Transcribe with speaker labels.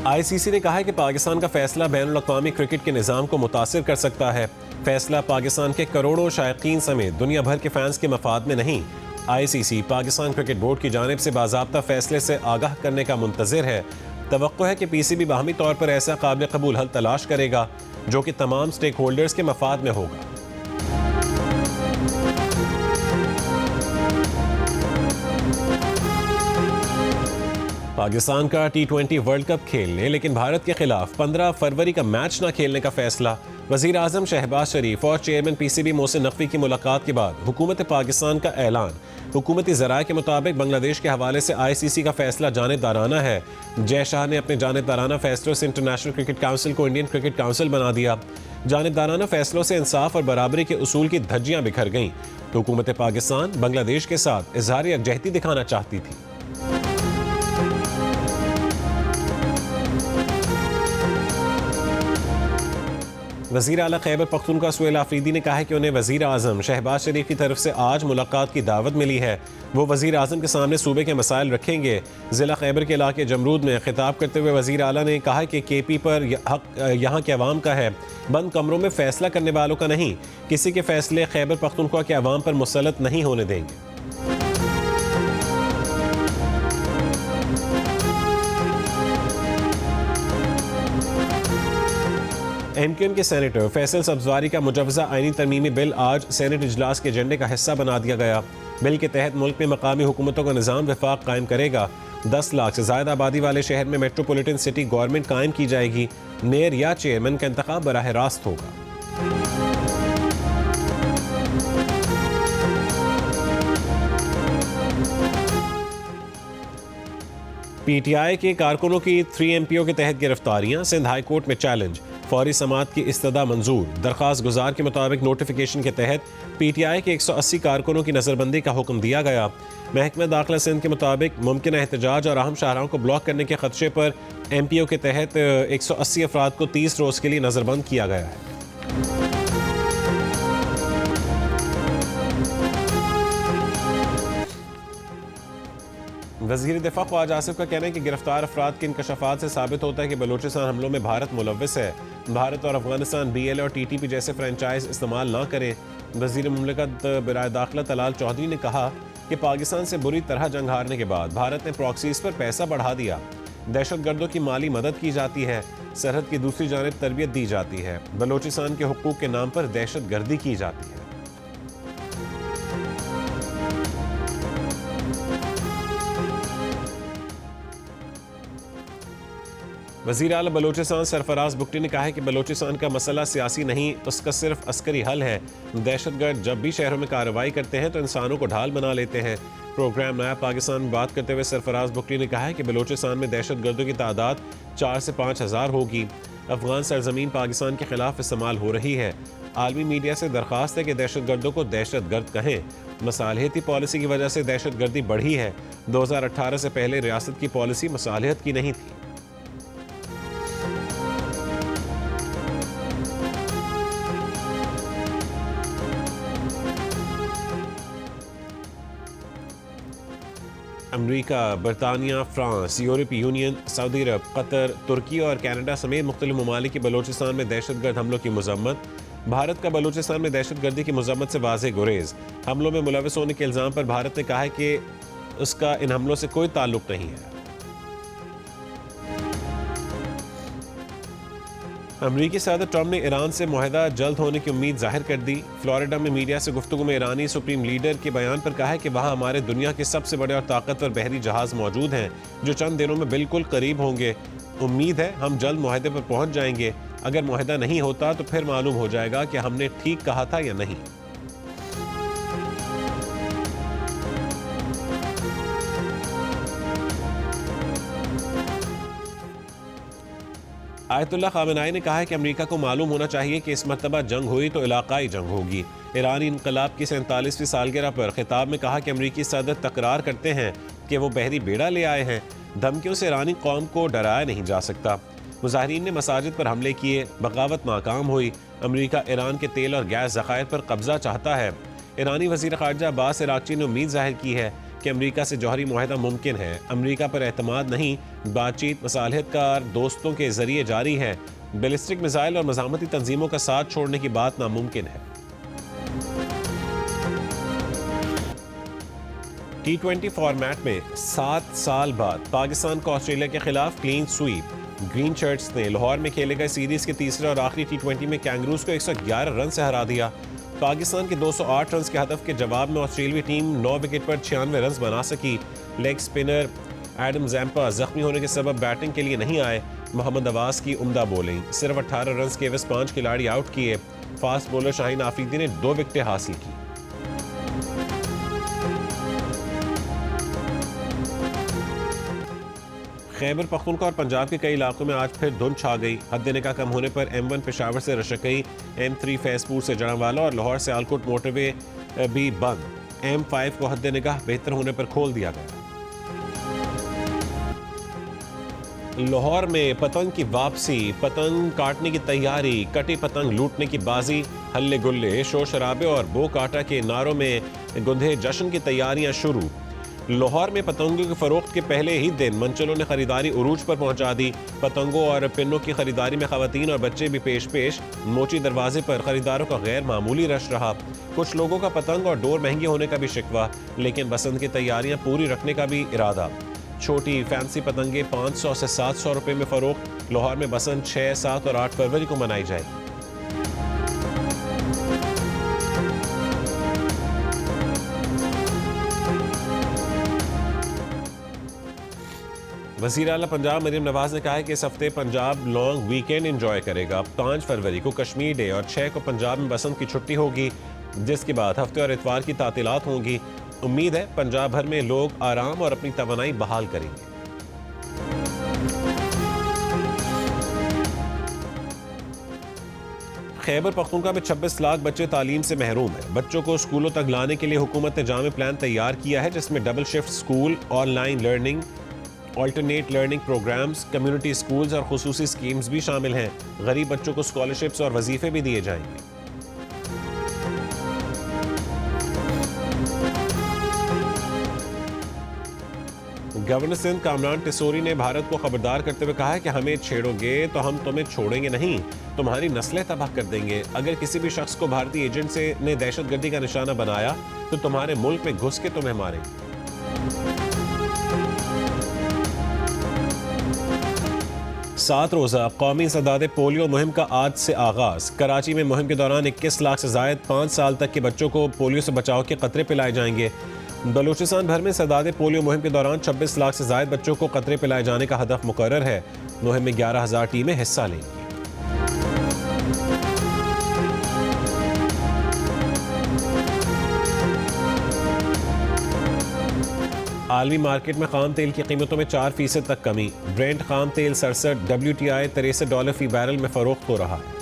Speaker 1: ICC ने कहा है कि पाकिस्तान का फैसला बैनुल-अक़वामी क्रिकेट के निज़ाम को मुतासिर कर सकता है। फैसला पाकिस्तान के करोड़ों शायकीन समेत दुनिया भर के फैंस के मफाद में नहीं। ICC पाकिस्तान क्रिकेट बोर्ड की जानिब से बाज़ाब्ता फैसले से आगाह करने का मुंतज़िर है। तवक्को है कि PCB बाहमी तौर पर ऐसा काबिल कबूल हल तलाश करेगा जो कि तमाम स्टेक होल्डर्स के मफाद में होगा। पाकिस्तान का T20 वर्ल्ड कप खेलने लेकिन भारत के खिलाफ 15 फरवरी का मैच न खेलने का फैसला। वज़ीर आज़म शहबाज शरीफ और चेयरमैन PCB मोहसिन नकवी की मुलाकात के बाद हुकूमत पाकिस्तान का ऐलान। हुकूमती ज़राए के मुताबिक बांग्लादेश के हवाले से ICC का फैसला जानिबदाराना है। जय शाह ने अपने जानिबदाराना फैसलों से इंटरनेशनल क्रिकेट काउंसिल को इंडियन क्रिकेट काउंसिल बना दिया। जानिबदाराना फैसलों से इंसाफ और बराबरी के उसूल की धज्जियां बिखर गईं। तो हुकूमत पाकिस्तान बांग्लादेश के साथ इज़हार यकजहती दिखाना चाहती थी। वज़ीर आला खैबर पख्तूनख्वा सुहेल आफरीदी ने कहा है कि उन्हें वज़ीर आज़म शहबाज शरीफ की तरफ से आज मुलाकात की दावत मिली है। वो वज़ीर आज़म के सामने सूबे के मसाइल रखेंगे। ज़िला खैबर के इलाके जमरूद में खिताब करते हुए वज़ीर आला ने कहा कि KP पर हक यहाँ के अवाम का है, बंद कमरों में फ़ैसला करने वालों का नहीं। किसी के फ़ैसले खैबर पख्तूनख्वा के अवाम पर मुसल्लत नहीं होने देंगे। MQM के सेनेटर फैसल सब्जवारी का मुजवजा आईनी तरमीमी बिल आज सेनेट इजलास के एजेंडे का हिस्सा बना दिया गया। बिल के तहत मुल्क में मकामी हुकूमतों का निज़ाम वफाक कायम करेगा। 10 लाख से ज़्यादा आबादी वाले शहर में मेट्रोपॉलिटन सिटी गवर्नमेंट कायम की जाएगी। मेयर या चेयरमैन का इंतखाब बराह रास्त होगा। PTI के कारकुनों की 3 MPO के तहत गिरफ्तारियां। सिंध हाई कोर्ट में चैलेंज। फौरी समात की इस्तदा मंजूर। दरख्वास्त गुजार के मुताबिक नोटिफिकेशन के तहत PTI के 180 कारकुनों की नज़रबंदी का हुक्म दिया गया। महकमा दाखिला सिंध के मुताबिक मुमकिन एहतजाज और अहम शाहराहों को ब्लॉक करने के खदशे पर MPO के तहत 180 अफराद को 30 रोज़ के लिए नज़रबंद किया गया है। वज़ीर दिफा ख्वाजा आसिफ का कहना है कि गिरफ्तार अफराद के इंकशाफात से साबित होता है कि बलूचिस्तान हमलों में भारत मुलव्विस है। भारत और अफगानिस्तान BL और TTP जैसे फ्रेंचाइज इस्तेमाल ना करें। वज़ीर मुमलिकत बराए दाखिला तलाल चौधरी ने कहा कि पाकिस्तान से बुरी तरह जंग हारने के बाद भारत ने प्रॉक्सीज पर पैसा बढ़ा दिया। दहशतगर्दों की माली मदद की जाती है। सरहद की दूसरी जानिब तरबियत दी जाती है। बलूचिस्तान के हुकूक के नाम पर दहशतगर्दी की जाती है। वज़ीर आला बलूचिस्तान सरफराज बुगटी ने कहा है कि बलूचिस्तान का मसला सियासी नहीं, उसका सिर्फ अस्करी हल है। दहशतगर्द जब भी शहरों में कार्रवाई करते हैं तो इंसानों को ढाल बना लेते हैं। प्रोग्राम नया पाकिस्तान में बात करते हुए सरफराज बुगटी ने कहा है कि बलूचिस्तान में दहशतगर्दों की तादाद 4 से 5 हज़ार होगी। अफगान सरजमीन पाकिस्तान के खिलाफ इस्तेमाल हो रही है। आलमी मीडिया से दरख्वास्त है कि दहशतगर्दों को दहशतगर्द कहें। मसालियती पॉलिसी की वजह से दहशतगर्दी बढ़ी है। 2018 से पहले रियासत की पॉलिसी मसालियत की नहीं थी। अमरीका, बरतानिया, फ्रांस, यूरोपीय यूनियन, सऊदी अरब, कतर, तुर्की और कनाडा समेत मुख्तलिफ ममालिक की बलूचिस्तान में दहशतगर्द हमलों की मजम्मत। भारत का बलूचिस्तान में दहशतगर्दी की मजम्मत से वाज़ेह गुरेज। हमलों में मुलविस होने के इल्ज़ाम पर भारत ने कहा है कि उसका इन हमलों से कोई ताल्लुक नहीं है। अमरीकी सदर ट्रंप ने ईरान से मुआहदा जल्द होने की उम्मीद जाहिर कर दी। फ्लोरिडा में मीडिया से गुफ्तगू में ईरानी सुप्रीम लीडर के बयान पर कहा है कि वहाँ हमारे दुनिया के सबसे बड़े और ताकतवर बहरी जहाज़ मौजूद हैं जो चंद दिनों में बिल्कुल करीब होंगे। उम्मीद है हम जल्द मुआहदे पर पहुँच जाएंगे। अगर मुआहदा नहीं होता तो फिर मालूम हो जाएगा कि हमने ठीक कहा था या नहीं। आयतुल्लाह खामेनी ने कहा है कि अमेरिका को मालूम होना चाहिए कि इस मरतबा जंग हुई तो इलाकाई जंग होगी। ईरानी इनकलाब की 47वीं सालगिरह पर खिताब में कहा कि अमेरिकी सदर तकरार करते हैं कि वो बहरी बेड़ा ले आए हैं। धमकियों से ईरानी कौम को डराया नहीं जा सकता। मुजाहिरीन ने मसाजिद पर हमले किए, बगावत नाकाम हुई। अमेरिका ईरान के तेल और गैस ज़खायर पर कब्जा चाहता है। ईरानी वज़ीर ख़ारजा अब्बास इराक़ची ने उम्मीद जाहिर की है कि अमरीका से जौहरी मुआहदा मुमकिन है। अमरीका पर एतमाद नहीं, बातचीत मसालहतकार दोस्तों के जरिए जारी है। बैलिस्टिक मिसाइल और मज़ामती तंजीमों का साथ छोड़ने की बात नामुमकिन है। T20 फॉर्मेट में 7 साल बाद पाकिस्तान को ऑस्ट्रेलिया के खिलाफ क्लीन स्वीप। ग्रीन शर्ट्स ने लाहौर में खेले गए सीरीज के तीसरे और आखिरी T20 में कैंगरूज को 111 रन से हरा दिया। पाकिस्तान के 208 रन के हदफ के जवाब में ऑस्ट्रेलियाई टीम 9 विकेट पर 96 रन बना सकी। लेग स्पिनर एडम जैम्पा जख्मी होने के सबब बैटिंग के लिए नहीं आए। मोहम्मद अब्बास की उम्दा बॉलिंग, सिर्फ 18 रन के एवज 5 खिलाड़ी आउट किए। फास्ट बॉलर शाहीन आफरीदी ने 2 विकेटें हासिल की। खैबर पख्तूनख्वा और पंजाब के कई इलाकों में आज फिर धुंध छा गई। हद निगाह कम होने पर M1 पेशावर से रशकई, M3 फैजपुर से जड़ावाला और लाहौर से आलकोट मोटरवे भी बंद। M5 को हद निगाह बेहतर होने पर खोल दिया गया। लाहौर में पतंग की वापसी, पतंग काटने की तैयारी, कटी पतंग लूटने की बाजी, हल्ले गुल्ले, शोर शराबे और बो काटा के नारों में गुंधे जश्न की तैयारियां शुरू। लाहौर में पतंगों के फरोख्त के पहले ही दिन मंचलों ने खरीदारी उरूज पर पहुंचा दी। पतंगों और पिन्नों की खरीदारी में खवातीन और बच्चे भी पेश पेश। मोची दरवाजे पर खरीदारों का गैर मामूली रश रहा। कुछ लोगों का पतंग और डोर महंगे होने का भी शिकवा, लेकिन बसंत की तैयारियां पूरी रखने का भी इरादा। छोटी फैंसी पतंगे 500 से 700 रुपए में फरोख्त। लाहौर में बसंत 6, 7 और 8 फरवरी को मनाई जाएगी। वज़ीर आला पंजाब मरीम नवाज ने कहा है कि इस हफ्ते पंजाब लॉन्ग वीकेंड एंजॉय करेगा। 5 फरवरी को कश्मीर डे और 6 को पंजाब में बसंत की छुट्टी होगी, जिसके बाद हफ्ते और इतवार की तातीलात होंगी। उम्मीद है पंजाब भर में लोग आराम और अपनी तवानाई बहाल करेंगे। खैबर पख्तूनख्वा में 26 लाख बच्चे तालीम से महरूम हैं। बच्चों को स्कूलों तक लाने के लिए हुकूमत ने जामे प्लान तैयार किया है, जिसमें double shift school, online learning, alternate learning programmes, community schools और खुसूसी स्कीम्स भी शामिल हैं। गरीब बच्चों को स्कॉलरशिप्स और वजीफे भी दिए जाएंगे। गवर्नर सिंध कामरान टिसोरी ने भारत को खबरदार करते हुए कहा है कि हमें छेड़ोगे तो हम तुम्हें छोड़ेंगे नहीं, तुम्हारी नस्लें तबाह कर देंगे। अगर किसी भी शख्स को भारतीय एजेंट ने दहशतगर्दी का निशाना बनाया तो तुम्हारे मुल्क में घुस के तुम्हें मारेंगे। 7 रोज़ा कौमी इंसदाद पोलियो मुहिम का आज से आगाज। कराची में मुहिम के दौरान 21 लाख से जायद 5 साल तक के बच्चों को पोलियो से बचाव के कतरे पिलाए जाएंगे। बलूचिस्तान भर में इंसदाद पोलियो मुहिम के दौरान 26 लाख से जायद बच्चों को कतरे पिलाए जाने का हदफ मुकर्रर है। मुहिम में 11,000 टीमें हिस्सा लेंगी। आलमी मार्केट में खाम तेल की कीमतों में 4% तक कमी। ब्रेंट खाम तेल $67, WTI $63 फी बैरल में फरोख्त हो रहा है।